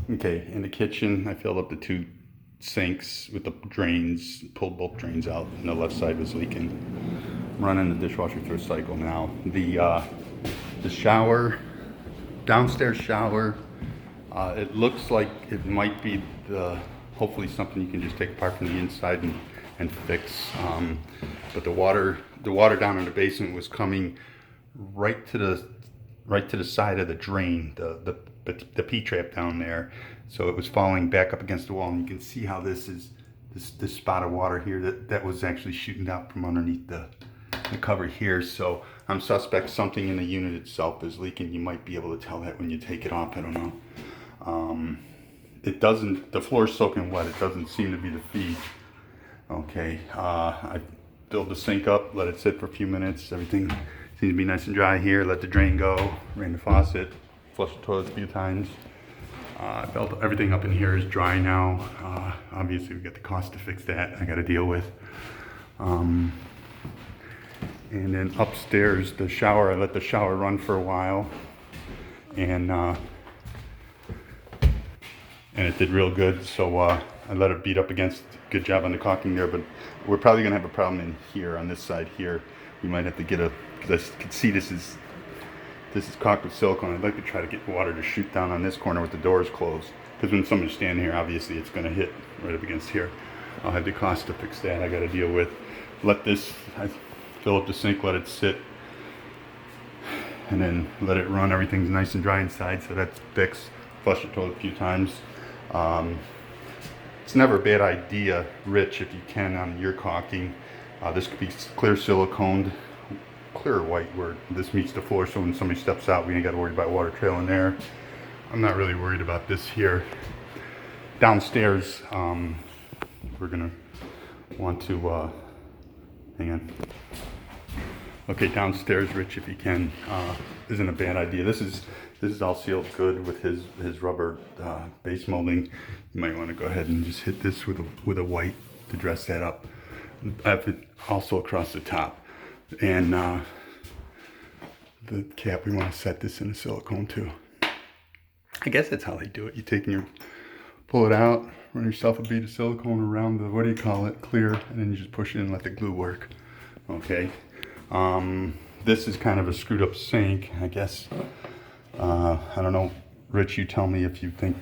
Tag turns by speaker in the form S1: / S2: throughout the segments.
S1: Okay, in the kitchen, I filled up the two sinks with the drains, pulled both drains out, and the left side was leaking. I'm running the dishwasher through a cycle now. The shower, downstairs shower, it looks like it might be hopefully something you can just take apart from the inside and fix. But the water down in the basement was coming right to the side of the drain, the P-trap down there. So it was falling back up against the wall, and you can see how this spot of water here that was actually shooting out from underneath the cover here. So I'm suspect something in the unit itself is leaking. You might be able to tell that when you take it off. I don't know. It doesn't, the floor's soaking wet. It doesn't seem to be the feed. Okay, I filled the sink up, let it sit for a few minutes. Everything seems to be nice and dry here. Let the drain go, ran the faucet, flushed the toilet a few times. I felt everything up in here is dry now. Obviously we got the cost to fix that I got to deal with. And then upstairs, the shower, I let the shower run for a while, and it did real good. So I let it beat up against. Good job on the caulking there, but we're probably gonna have a problem in here on this side here. We might have to get because I can see this is caulked with silicone. I'd like to try to get water to shoot down on this corner with the doors closed, because when somebody's standing here, obviously it's gonna hit right up against here. I'll have the cost to fix that I gotta deal with. I fill up the sink, let it sit, and then let it run. Everything's nice and dry inside, so that's fixed. Flush the toilet a few times. It's never a bad idea, Rich, if you can, on your caulking. This could be clear siliconed, clear white where this meets the floor, so when somebody steps out, we ain't got to worry about water trailing there. I'm not really worried about this here. Downstairs, we're gonna want to, hang on. Okay, downstairs, Rich, if you can, isn't a bad idea. This is all sealed good with his rubber base molding. You might want to go ahead and just hit this with a white to dress that up. I have it also across the top, and the cap, we want to set this in a silicone too. I guess that's how they do it. Pull it out, run yourself a bead of silicone around the, what do you call it, clear, and then you just push it in and let the glue work. Okay. This is kind of a screwed up sink, I guess. I don't know, Rich, you tell me if you think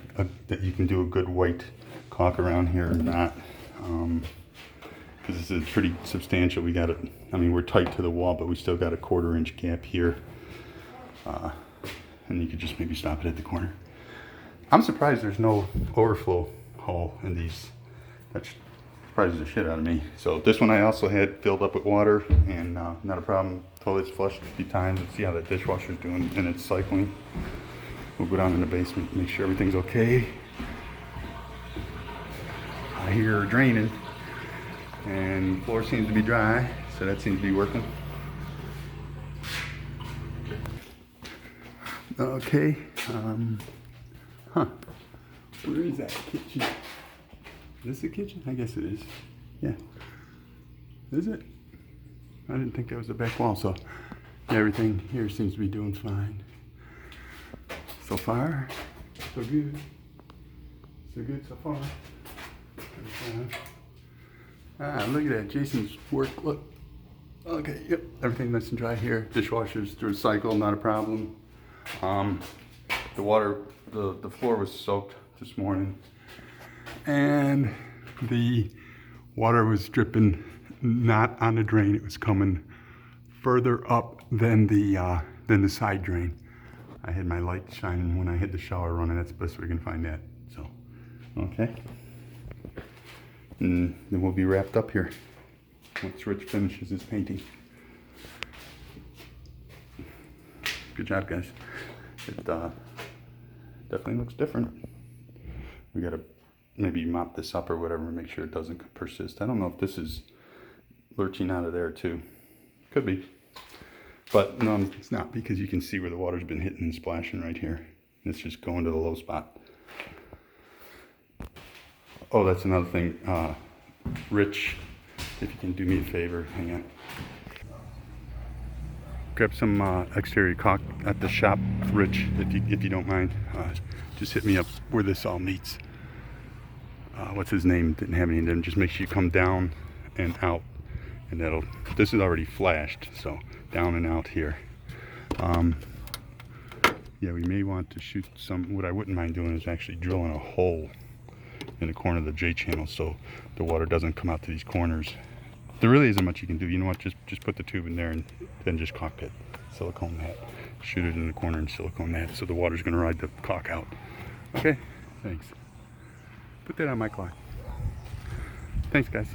S1: that you can do a good white caulk around here or not. Because this is pretty substantial. We got it, I mean, we're tight to the wall, but we still got a 1/4 inch gap here. And you could just maybe stop it at the corner. I'm surprised there's no overflow hole in these. That surprises the shit out of me. So this one I also had filled up with water, and not a problem. Toilet's flushed a few times. Let's see how that dishwasher's doing in its cycling. We'll go down in the basement and make sure everything's okay. I hear her draining, and the floor seems to be dry, so that seems to be working. Okay, where is that kitchen? Is this the kitchen? I guess it is. Yeah. Is it? I didn't think that was the back wall, so yeah, everything here seems to be doing fine. So far, so good. So good so far. Look at that, Jason's work, look. Okay, yep, everything nice and dry here. Dishwasher's through a cycle, not a problem. The water, the floor was soaked this morning, and the water was dripping not on the drain. It was coming further up than the side drain. I had my light shining when I had the shower running. That's the best we can find that. So, okay. And then we'll be wrapped up here once Rich finishes his painting. Good job, guys. It definitely looks different. We gotta maybe mop this up or whatever and make sure it doesn't persist. I don't know if this is lurching out of there too. Could be. But no, it's not, because you can see where the water's been hitting and splashing right here. It's just going to the low spot. Oh, that's another thing. Rich, if you can do me a favor, hang on. Grab some exterior caulk at the shop, Rich, if you don't mind. just hit me up where this all meets. What's his name? Didn't have any of them. Just make sure you come down and out, and that'll. This is already flashed, so down and out here. Yeah, we may want to shoot some. What I wouldn't mind doing is actually drilling a hole in the corner of the J channel so the water doesn't come out to these corners. There really isn't much you can do. You know what? Just put the tube in there and then just caulk it, silicone that. Shoot it in the corner and silicone that so the water's going to ride the caulk out. Okay, thanks. Put that on my clock. Thanks, guys.